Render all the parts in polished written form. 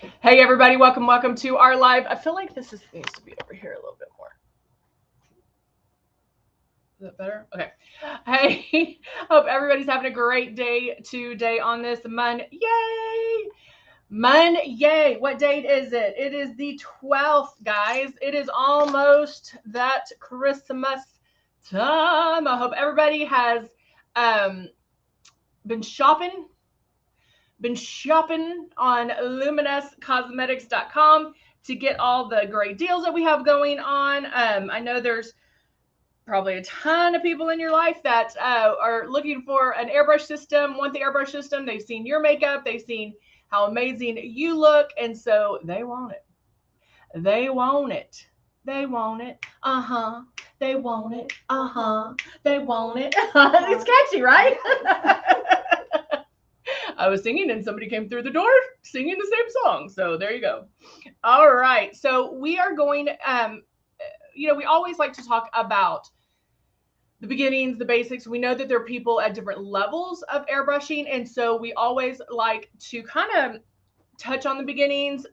Hey everybody, welcome to our live. I feel like needs to be over here a little bit more. Is that better? Okay. Hey, hope everybody's having a great day today on this Monday. Yay! Monday. What date is it? It is the 12th, guys. It is almost that Christmas time. I hope everybody has um, been shopping on luminesscosmetics.com to get all the great deals that we have going on. I know there's probably a ton of people in your life that are looking for an airbrush system, want the airbrush system. They've seen your makeup, they've seen how amazing you look, and so they want it. They want it. They want it. Uh-huh. They want it. Uh-huh. They want it. It's catchy, right? I was singing and somebody came through the door singing the same song. So there you go. All right. So we are going, we always like to talk about the beginnings, the basics. We know that there are people at different levels of airbrushing. And so we always like to kind of touch on the beginnings,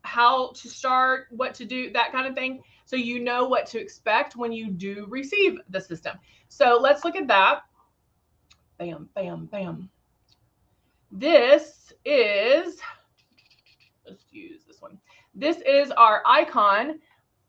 how to start, what to do, that kind of thing. So you know what to expect when you do receive the system. So let's look at that. Bam, bam, bam. This is, let's use this one. This is our icon.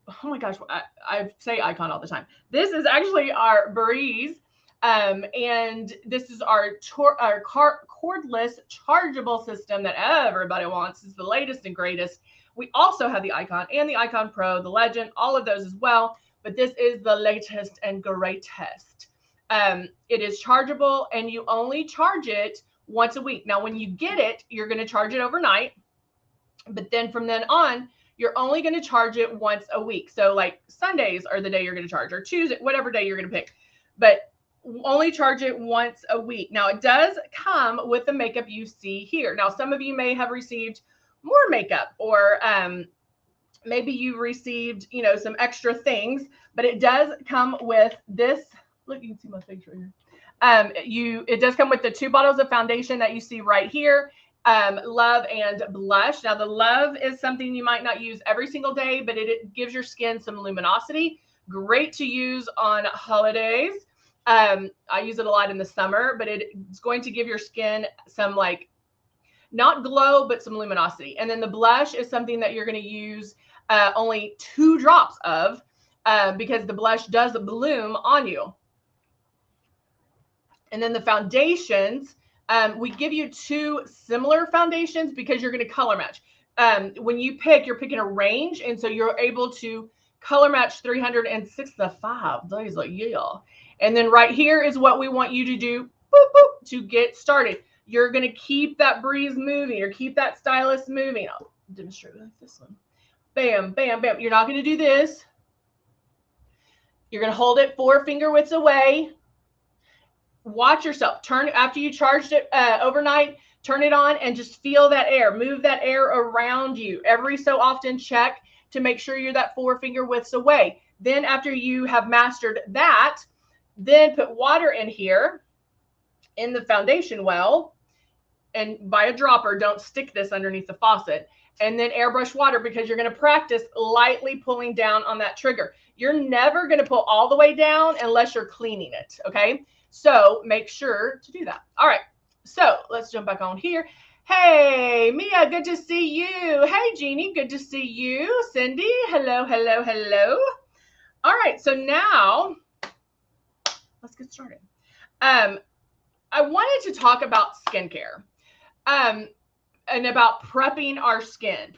Oh my gosh, I say icon all the time. This is actually our Breeze, and this is our cordless chargeable system that everybody wants. It's the latest and greatest. We also have the Icon and the Icon Pro, the Legend, all of those as well. But this is the latest and greatest. It is chargeable, and you only charge it once a week. Now, when you get it, you're going to charge it overnight. But then from then on, you're only going to charge it once a week. So like Sundays are the day you're going to charge, or Tuesday, whatever day you're going to pick. But only charge it once a week. Now, it does come with the makeup you see here. Now, some of you may have received more makeup, or maybe you received, some extra things, but it does come with this. Look, you can see my face right here. It does come with the 2 bottles of foundation that you see right here. Love and blush. Now, the Love is something you might not use every single day, but it gives your skin some luminosity. Great to use on holidays. I use it a lot in the summer, but it's going to give your skin some, like, not glow, but some luminosity. And then the blush is something that you're going to use only 2 drops of, because the blush does bloom on you. And then the foundations, we give you 2 similar foundations because you're going to color match. When you pick, you're picking a range, and so you're able to color match 365 days a year. And then right here is what we want you to do, boop, boop, to get started. You're going to keep that Breeze moving, or keep that stylus moving. I'll demonstrate like this one. Bam, bam, bam. You're not going to do this. You're going to hold it 4 finger widths away. Watch yourself. Turn after you charged it overnight. Turn it on and just feel that air. Move that air around you. Every so often, check to make sure you're that 4 finger widths away. Then after you have mastered that, then put water in here in the foundation well, and by a dropper. Don't stick this underneath the faucet. And then airbrush water, because you're going to practice lightly pulling down on that trigger. You're never going to pull all the way down unless you're cleaning it. Okay. So make sure to do that. All right. So let's jump back on here. Hey, Mia, good to see you. Hey, Jeannie, good to see you. Cindy, hello, hello, hello. All right. So now let's get started. I wanted to talk about skincare. And about prepping our skin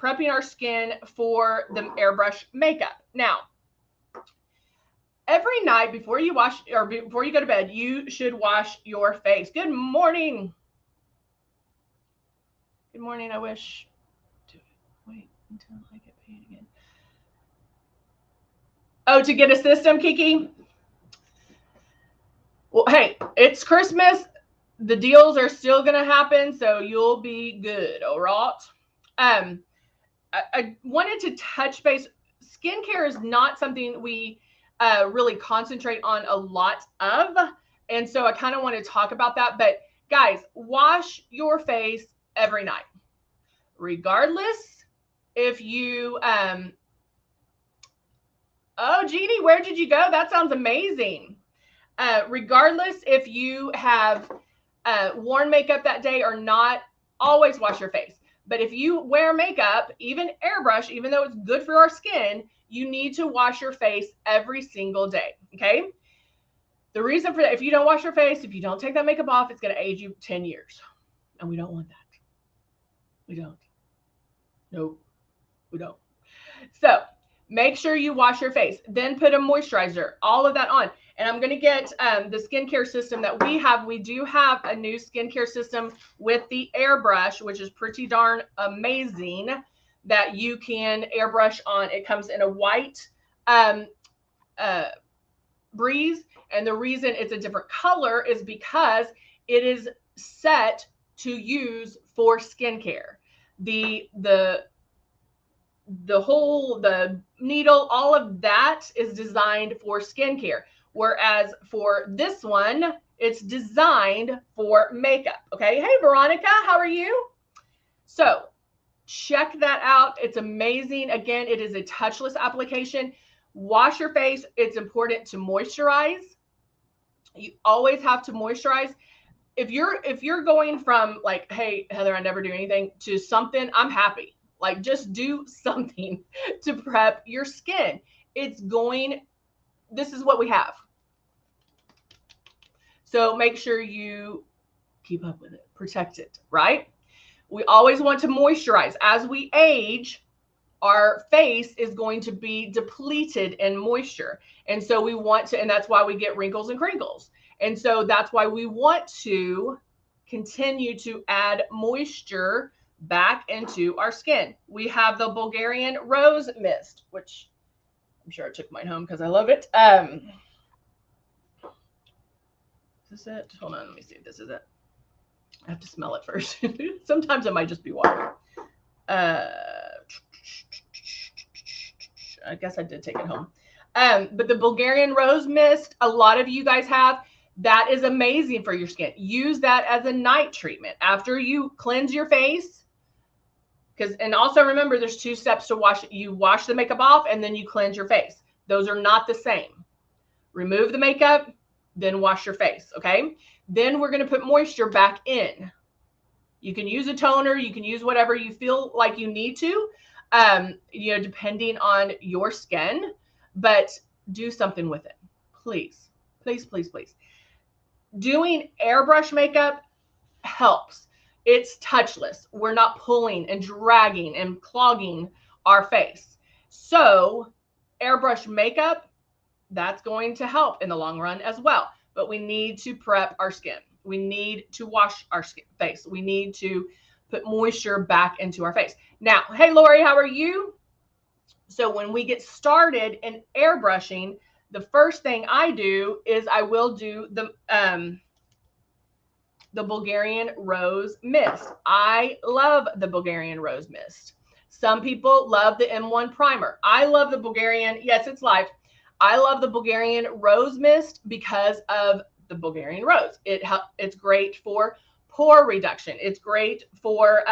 for the airbrush makeup. Now, every night before you wash, or before you go to bed, you should wash your face. Good morning. Good morning. I wish to wait until I get paid again. Oh, to get a system, Kiki? Well, hey, it's Christmas. The deals are still going to happen, so you'll be good, all right? I wanted to touch base. Skincare is not something we really concentrate on a lot of, and so I kind of want to talk about that. But guys, wash your face every night, regardless if you, oh, Jeannie, where did you go? That sounds amazing. Regardless if you have worn makeup that day or not, always wash your face. But if you wear makeup, even airbrush, even though it's good for our skin, you need to wash your face every single day, okay? The reason for that, if you don't wash your face, if you don't take that makeup off, it's going to age you 10 years. And we don't want that. We don't. Nope, we don't. So make sure you wash your face, then put a moisturizer, all of that on. And I'm going to get the skincare system that we have. We do have a new skincare system with the Airbrush, which is pretty darn amazing, that you can airbrush on. It comes in a white breeze. And the reason it's a different color is because it is set to use for skincare. The hole, the needle, all of that is designed for skincare. Whereas for this one, it's designed for makeup. Okay. Hey, Veronica, how are you? So check that out. It's amazing. Again, it is a touchless application. Wash your face. It's important to moisturize. You always have to moisturize. If you're going from like, hey, Heather, I never do anything, to something, I'm happy. Like, just do something to prep your skin. This is what we have. So make sure you keep up with it, protect it, right? We always want to moisturize. As we age, our face is going to be depleted in moisture. And so we want to, and that's why we get wrinkles and crinkles. And so that's why we want to continue to add moisture back into our skin. We have the Bulgarian Rose Mist, which I'm sure I took mine home because I love it. Is this it? Hold on, let me see if this is it. I have to smell it first. Sometimes it might just be water. I guess I did take it home. But the Bulgarian Rose Mist, a lot of you guys have. That is amazing for your skin. Use that as a night treatment after you cleanse your face. And also remember, there's 2 steps to wash it. You wash the makeup off and then you cleanse your face. Those are not the same. Remove the makeup, then wash your face, okay? Then we're going to put moisture back in. You can use a toner. You can use whatever you feel like you need to, depending on your skin, but do something with it. Please, please, please, please. Doing airbrush makeup helps. It's touchless. We're not pulling and dragging and clogging our face. So airbrush makeup, that's going to help in the long run as well. But we need to prep our skin. We need to wash our face. We need to put moisture back into our face. Now, hey, Lori, how are you? So when we get started in airbrushing, the first thing I do is I will do the Bulgarian Rose Mist. I love the Bulgarian Rose Mist. Some people love the M1 primer. I love the Bulgarian. Yes, it's live. I love the Bulgarian Rose Mist because of the Bulgarian Rose. It's great for pore reduction. It's great for,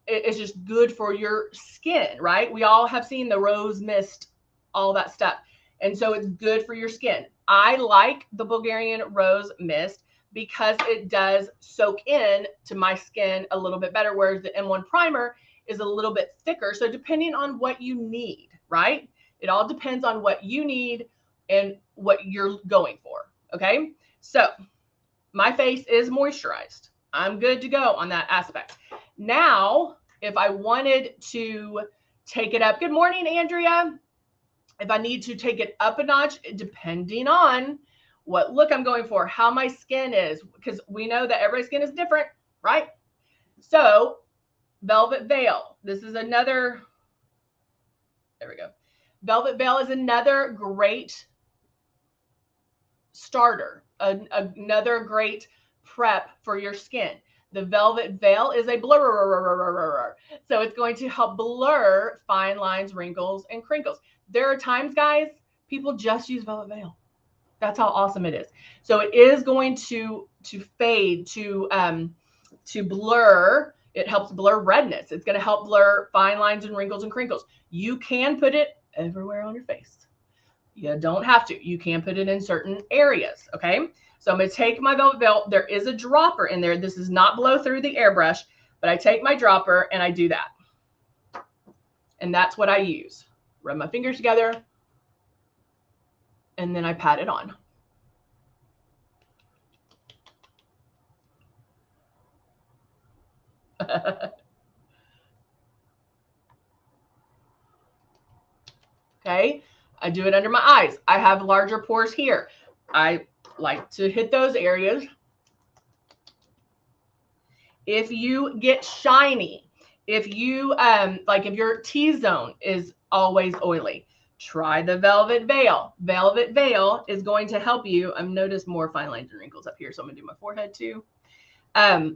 it's just good for your skin, right? We all have seen the Rose Mist, all that stuff. And so it's good for your skin. I like the Bulgarian Rose Mist because it does soak in to my skin a little bit better, whereas the M1 primer is a little bit thicker. So depending on what you need, right? It all depends on what you need and what you're going for, okay? So my face is moisturized. I'm good to go on that aspect. Now, if I wanted to take it up, good morning, Andrea. If I need to take it up a notch, depending on what look I'm going for, how my skin is, because we know that everybody's skin is different, right? So Velvet Veil, this is another, there we go. Velvet Veil is another great starter, another great prep for your skin. The Velvet Veil is a blur, so it's going to help blur fine lines, wrinkles, and crinkles. There are times, guys, people just use Velvet Veil. That's how awesome it is. So it is going to fade, to blur. It helps blur redness. It's going to help blur fine lines and wrinkles and crinkles. You can put it everywhere on your face. You don't have to. You can put it in certain areas, okay? So I'm going to take my Velvet Veil. There is a dropper in there. This is not blow through the airbrush, but I take my dropper and I do that. And that's what I use. Rub my fingers together, and then I pat it on. Okay, I do it under my eyes. I have larger pores here. I like to hit those areas. If you get shiny, if you like if your T-zone is always oily, try the Velvet Veil. Velvet Veil is going to help you. I've noticed more fine lines and wrinkles up here, so I'm gonna do my forehead too. Let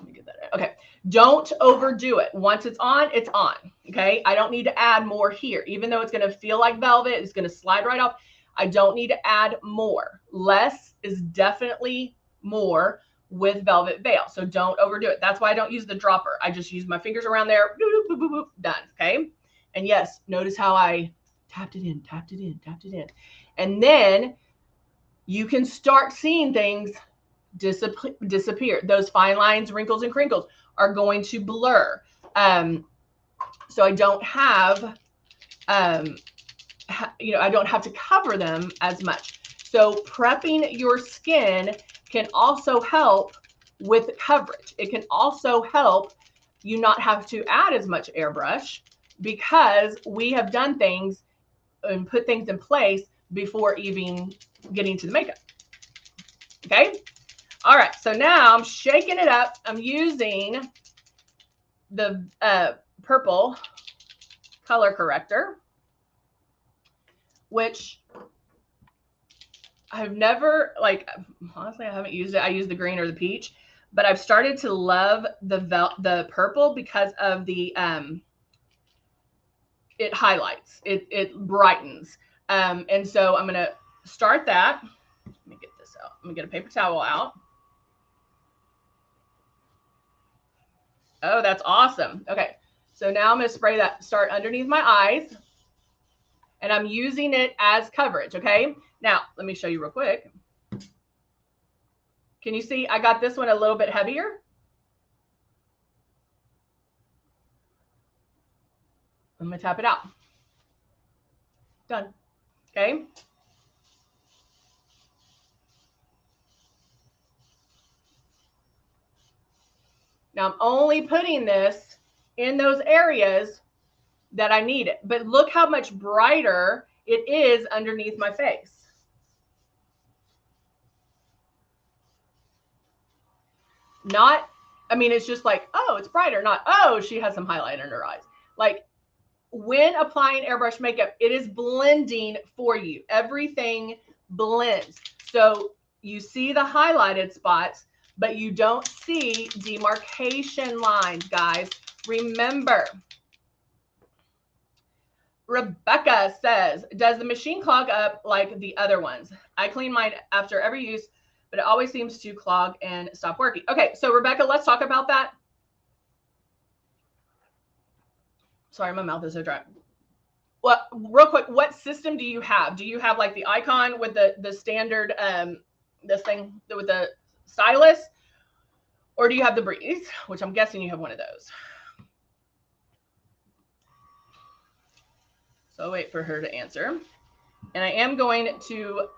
me get that out. Okay, don't overdo it. Once it's on, it's on. Okay, I don't need to add more here. Even though it's going to feel like velvet, it's going to slide right off. I don't need to add more. Less is definitely more with Velvet Veil. So don't overdo it. That's why I don't use the dropper. I just use my fingers around there. Boop, boop, boop, boop, done. Okay. And yes, notice how I tapped it in, tapped it in, tapped it in. And then you can start seeing things disappear. Those fine lines, wrinkles, and crinkles are going to blur. So I don't have, I don't have to cover them as much. So prepping your skin can also help with coverage. It can also help you not have to add as much airbrush because we have done things and put things in place before even getting to the makeup. Okay. All right, so now I'm shaking it up. I'm using the purple color corrector, which I've never, like, honestly, I haven't used it. I use the green or the peach, but I've started to love the purple because of the, it highlights, it brightens. And so I'm going to start that. Let me get this out. Let me get a paper towel out. Oh, that's awesome. Okay, so now I'm going to spray that, start underneath my eyes, and I'm using it as coverage, okay? Now, let me show you real quick. Can you see I got this one a little bit heavier? I'm going to tap it out. Done. Okay. Now I'm only putting this in those areas that I need it. But look how much brighter it is underneath my face. Not, I mean, it's just like, oh, it's brighter. Not, oh, she has some highlight in her eyes. Like when applying airbrush makeup, it is blending for you. Everything blends. So you see the highlighted spots, but you don't see demarcation lines, guys. Remember. Rebecca says, does the machine clog up like the other ones? I clean mine after every use, but it always seems to clog and stop working. Okay, so Rebecca, let's talk about that. Sorry, my mouth is so dry. Well, real quick, what system do you have? Do you have like the icon with the standard, this thing with the stylus? Or do you have the Breeze, which I'm guessing you have one of those? So I'll wait for her to answer. And I am going to,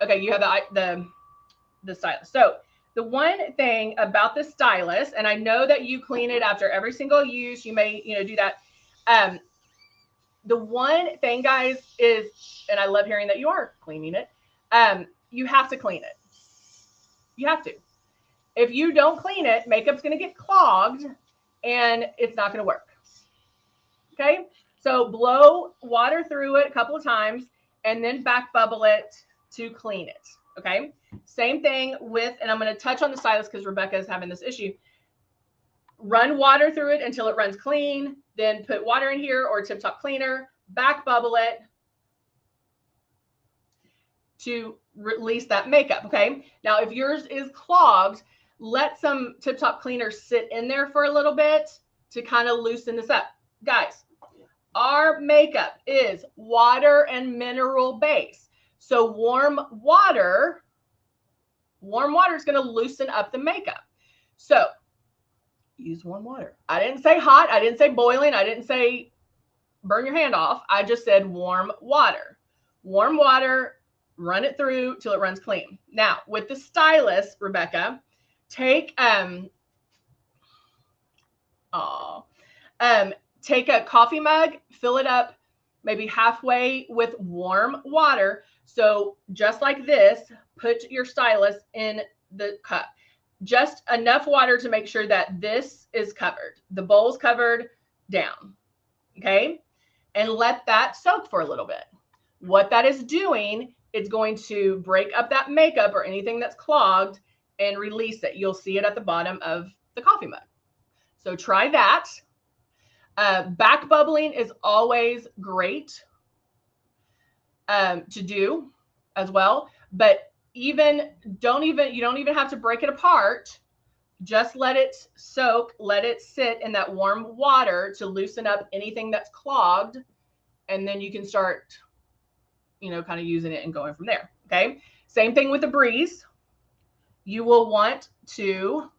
okay, you have the stylus. So the one thing about the stylus, and I know that you clean it after every single use, you may, do that. The one thing, guys, is, and I love hearing that you are cleaning it, you have to clean it. You have to. If you don't clean it, makeup's going to get clogged and it's not going to work. Okay? So blow water through it a couple of times and then back bubble it to clean it. Okay? Same thing with, and I'm going to touch on the stylus because Rebecca is having this issue. Run water through it until it runs clean. Then put water in here or Tip Top Cleaner. Back bubble it to release that makeup. Okay? Now, if yours is clogged, let some Tip Top cleaner sit in there for a little bit to kind of loosen this up. Guys, our makeup is water and mineral base. So warm water is going to loosen up the makeup. So use warm water. I didn't say hot. I didn't say boiling. I didn't say burn your hand off. I just said warm water. Warm water, run it through till it runs clean. Now, with the stylus, Rebecca, take take a coffee mug, fill it up maybe halfway with warm water. So just like this, put your stylus in the cup. Just enough water to make sure that this is covered. The bowl's covered down. Okay? And let that soak for a little bit. What that is doing, it's going to break up that makeup or anything that's clogged and release it. You'll see it at the bottom of the coffee mug. So try that. Back bubbling is always great to do as well, but you don't even have to break it apart. Just let it soak, let it sit in that warm water to loosen up anything that's clogged, and then you can start, kind of using it and going from there. Okay. Same thing with the breeze. You will want to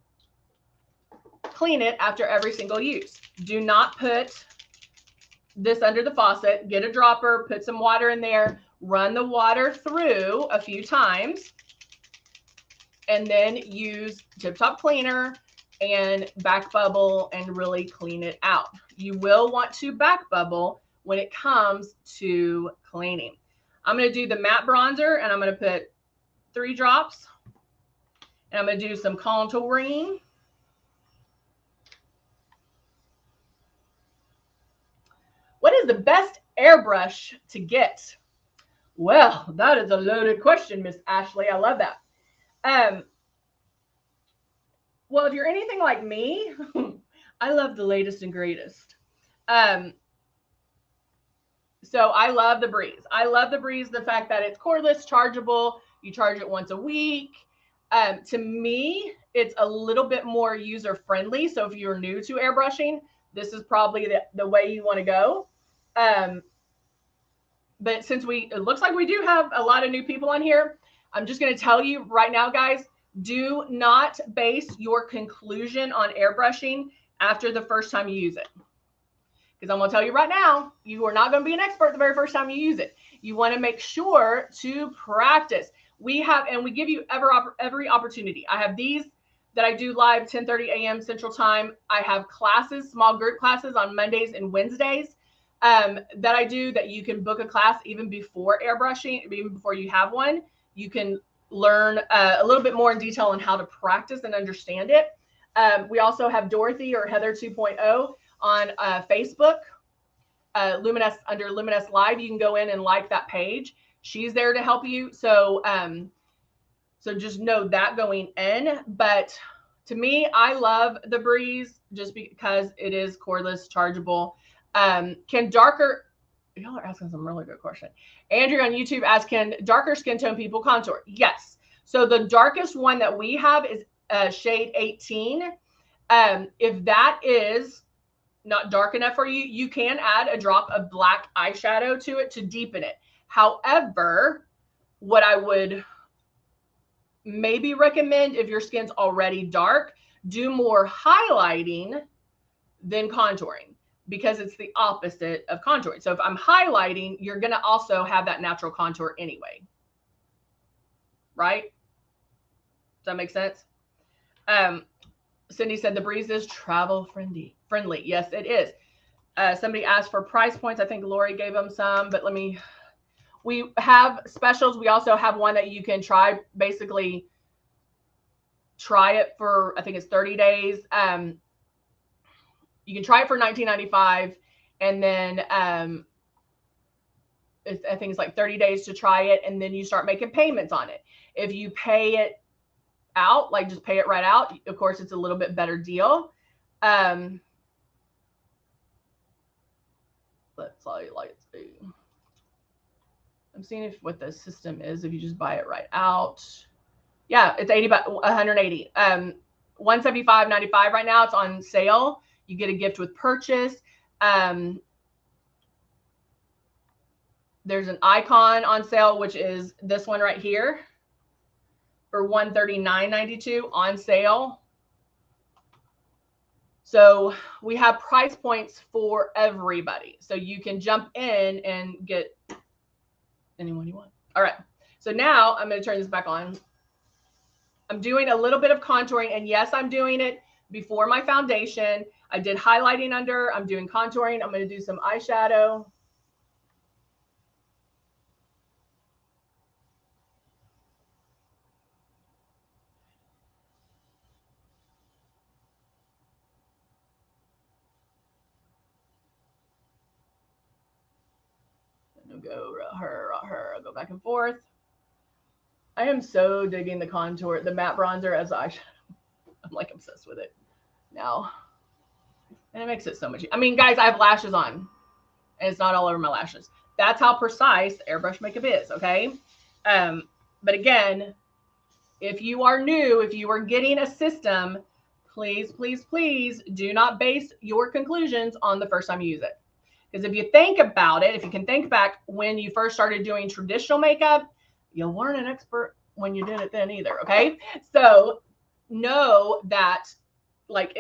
clean it after every single use. Do not put this under the faucet. Get a dropper, put some water in there, run the water through a few times, and then use Tip Top cleaner and back bubble and really clean it out. You will want to back bubble when it comes to cleaning. I'm going to do the matte bronzer, and I'm going to put 3 drops, and I'm going to do some contouring. What is the best airbrush to get? Well, that is a loaded question, Miss Ashley. I love that. Well, if you're anything like me, I love the latest and greatest. So I love the Breeze. I love the Breeze, the fact that it's cordless, chargeable. You charge it once a week. To me, it's a little bit more user-friendly. So if you're new to airbrushing, this is probably the way you want to go. But since it looks like we do have a lot of new people on here, I'm just going to tell you right now, guys, do not base your conclusion on airbrushing after the first time you use it. Because I'm going to tell you right now, you are not going to be an expert the very first time you use it. You want to make sure to practice. We give you every opportunity. I have these that I do live 10:30 a.m. Central Time. I have classes, small group classes on Mondays and Wednesdays that I do, that you can book a class even before airbrushing, even before you have one. You can learn a little bit more in detail on how to practice and understand it. We also have Dorothy, or Heather 2.0, on Facebook, Luminess, under Luminess Live. You can go in and like that page. She's there to help you. So just know that going in. But to me, I love the Breeze just because it is cordless, chargeable. Can darker, y'all are asking some really good question. Andrew on YouTube asks, can darker skin tone people contour? Yes. So the darkest one that we have is shade 18. If that is not dark enough for you, you can add a drop of black eyeshadow to it to deepen it. However, what I would maybe recommend, if your skin's already dark, do more highlighting than contouring, because it's the opposite of contouring. So if I'm highlighting, you're going to also have that natural contour anyway. Right? Does that make sense? Cindy said the Breeze is travel friendly. Yes, it is. Somebody asked for price points. I think Lori gave them some, but we have specials. We also have one that you can try, basically try it for, I think it's 30 days. You can try it for $19.95, and then I think it's like 30 days to try it, and then you start making payments on it. If you pay it out, like just pay it right out, of course, it's a little bit better deal. Let's see. I'm seeing if what the system is, if you just buy it right out. Yeah, it's 180. $175.95 right now. It's on sale. You get a gift with purchase. There's an icon on sale, which is this one right here for $139.92 on sale. So we have price points for everybody. So you can jump in and get anyone you want. All right. So now I'm going to turn this back on. I'm doing a little bit of contouring, and yes, I'm doing it before my foundation. I did highlighting under. I'm doing contouring. I'm going to do some eyeshadow. Go back and forth. I am so digging the contour, the matte bronzer as eyeshadow. I'm like obsessed with it now. And it makes it so much. I mean, guys, I have lashes on and it's not all over my lashes. That's how precise airbrush makeup is, okay? But again, if you are new, if you are getting a system, please, please, please do not base your conclusions on the first time you use it. Because if you think about it, if you can think back when you first started doing traditional makeup, you weren't an expert when you did it then either, okay? So know that like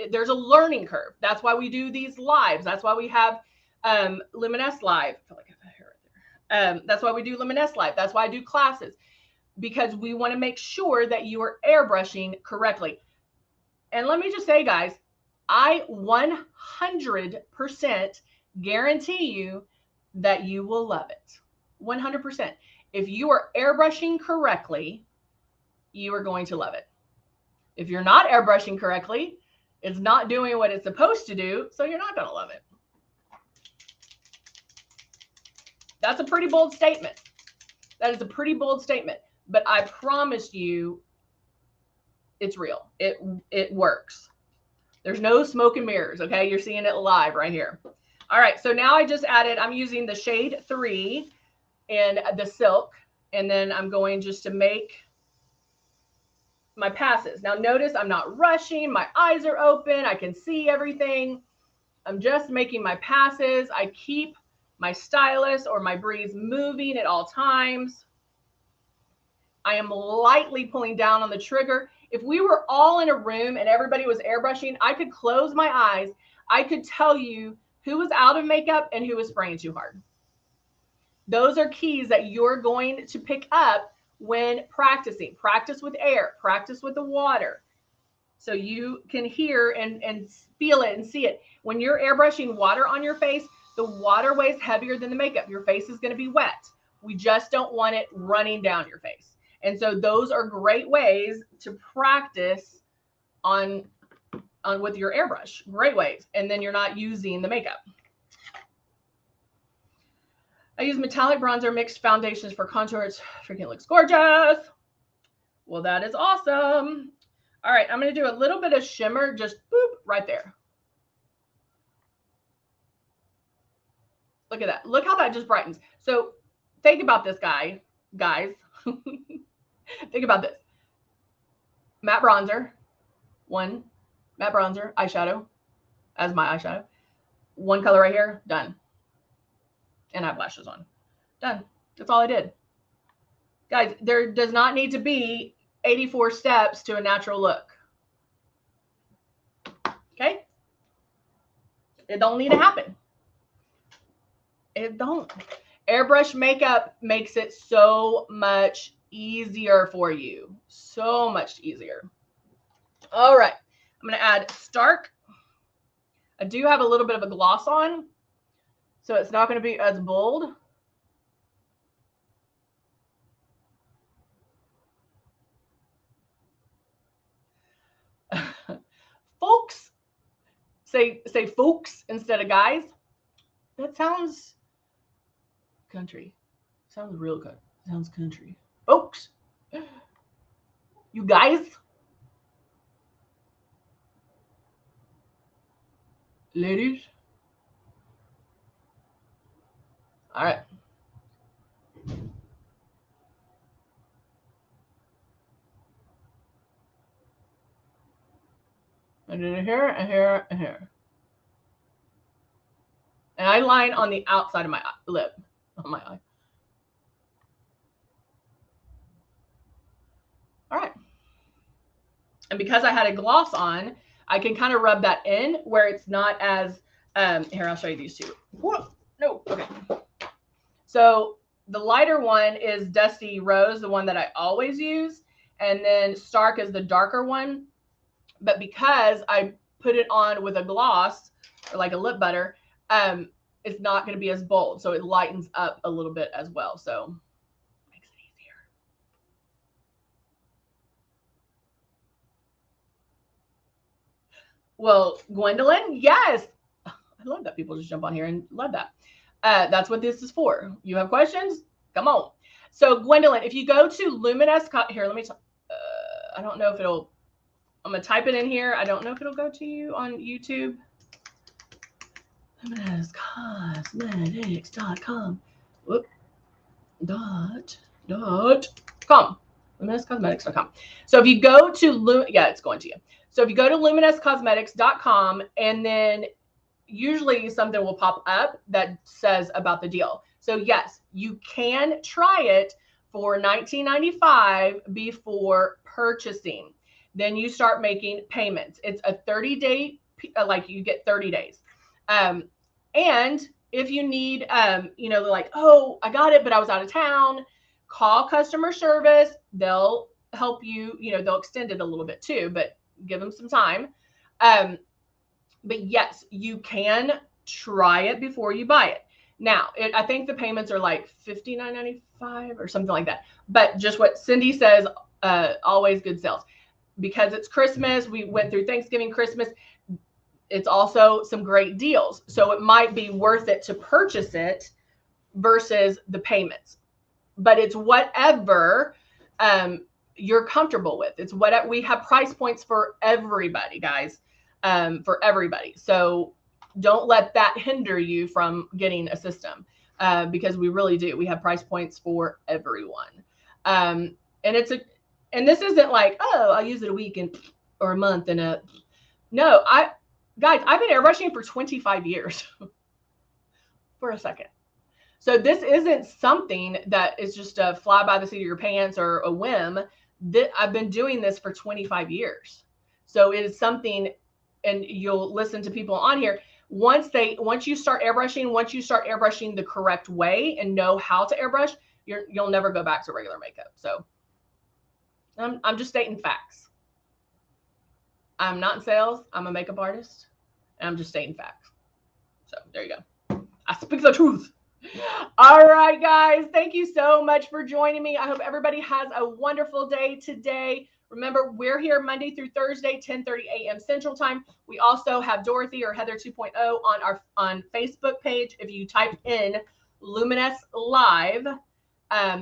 there's a learning curve. That's why we do these lives. That's why we have LUMINESS live. I feel like I have a hair right there. That's why we do LUMINESS live. That's why I do classes, because we want to make sure that you are airbrushing correctly. And let me just say, guys, I 100% guarantee you that you will love it. 100%. If you are airbrushing correctly, you are going to love it. If you're not airbrushing correctly, it's not doing what it's supposed to do, so you're not going to love it. That's a pretty bold statement. That is a pretty bold statement, but I promise you it's real. It works. There's no smoke and mirrors, okay? You're seeing it live right here. All right, so now I just added, I'm using the shade 3 and the silk, and then I'm going just to make my passes. Now notice I'm not rushing. My eyes are open. I can see everything. I'm just making my passes. I keep my stylus or my breeze moving at all times. I am lightly pulling down on the trigger. If we were all in a room and everybody was airbrushing, I could close my eyes. I could tell you who was out of makeup and who was spraying too hard. Those are keys that you're going to pick up when practicing. Practice with air, practice with the water, so you can hear and feel it and see it. When you're airbrushing water on your face, the water weighs heavier than the makeup. Your face is going to be wet. We just don't want it running down your face. And so those are great ways to practice on with your airbrush. Great ways. And then you're not using the makeup. I use metallic bronzer, mixed foundations for contour. It freaking looks gorgeous. Well, that is awesome. All right, I'm going to do a little bit of shimmer, just boop, right there. Look at that. Look how that just brightens. So think about this, guys. Think about this. Matte bronzer, one matte bronzer, eyeshadow as my eyeshadow. One color right here, done. And I have lashes on. Done. That's all I did. Guys, there does not need to be 84 steps to a natural look. Okay? It don't need to happen. It don't. Airbrush makeup makes it so much easier for you. So much easier. All right. I'm going to add Stark. I do have a little bit of a gloss on, so it's not going to be as bold. Folks, say folks instead of guys. That sounds country. Sounds real good. Sounds country. Folks, you guys, ladies. All right. And then here, and here, and here. And I line on the outside of my lip, on my eye. All right. And because I had a gloss on, I can kind of rub that in where it's not as, here, I'll show you these two. Whoa, no, okay. So the lighter one is Dusty Rose, the one that I always use. And then Stark is the darker one. But because I put it on with a gloss, or like a lip butter, it's not going to be as bold. So it lightens up a little bit as well. So makes it easier. Well, Gwendolyn, yes. I love that people just jump on here and love that. That's what this is for. You have questions? Come on. So Gwendolyn, if you go to Luminess, here, let me, I don't know if it'll, I'm going to type it in here. I don't know if it'll go to you on YouTube. LuminessCosmetics.com. Whoop. .com. LuminessCosmetics.com. So if you go to, it's going to you. So if you go to LuminessCosmetics.com, and then usually something will pop up that says about the deal. So yes, you can try it for $19.95 before purchasing. Then you start making payments. It's a 30-day, like you get 30 days. And if you need, like, oh, I got it, but I was out of town, call customer service. They'll help you, they'll extend it a little bit too, but give them some time. But yes, you can try it before you buy it. Now, I think the payments are like $59.95 or something like that. But just what Cindy says, always good sales. Because it's Christmas, we went through Thanksgiving, Christmas. It's also some great deals. So it might be worth it to purchase it versus the payments. But it's whatever you're comfortable with. It's what we have price points for everybody, guys, for everybody. So don't let that hinder you from getting a system because we really do. We have price points for everyone. And this isn't like, oh, I'll use it a week or a month and no, guys, I've been airbrushing for 25 years for a second. So this isn't something that is just a fly by the seat of your pants or a whim. I've been doing this for 25 years. So it is something, and you'll listen to people on here. Once you start airbrushing the correct way and know how to airbrush, you'll never go back to regular makeup. So I'm just stating facts. I'm not in sales. I'm a makeup artist, and I'm just stating facts. So there you go. I speak the truth. All right, guys. Thank you so much for joining me. I hope everybody has a wonderful day today. Remember, we're here Monday through Thursday, 10:30 a.m. Central Time. We also have Dorothy or Heather 2.0 on Facebook page. If you type in Luminess Live,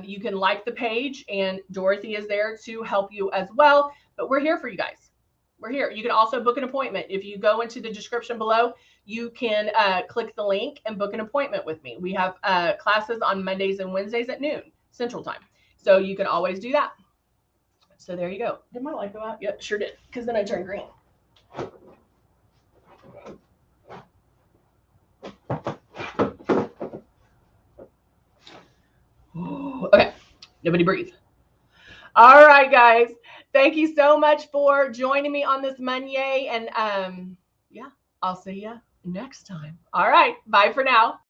you can like the page, and Dorothy is there to help you as well. But we're here for you guys. We're here. You can also book an appointment. If you go into the description below, you can click the link and book an appointment with me. We have classes on Mondays and Wednesdays at noon Central Time. So you can always do that. So there you go. Did my light go out? Yep, sure did. Because then I turned green. Okay. Nobody breathe. All right, guys. Thank you so much for joining me on this Monday. And yeah, I'll see you next time. All right. Bye for now.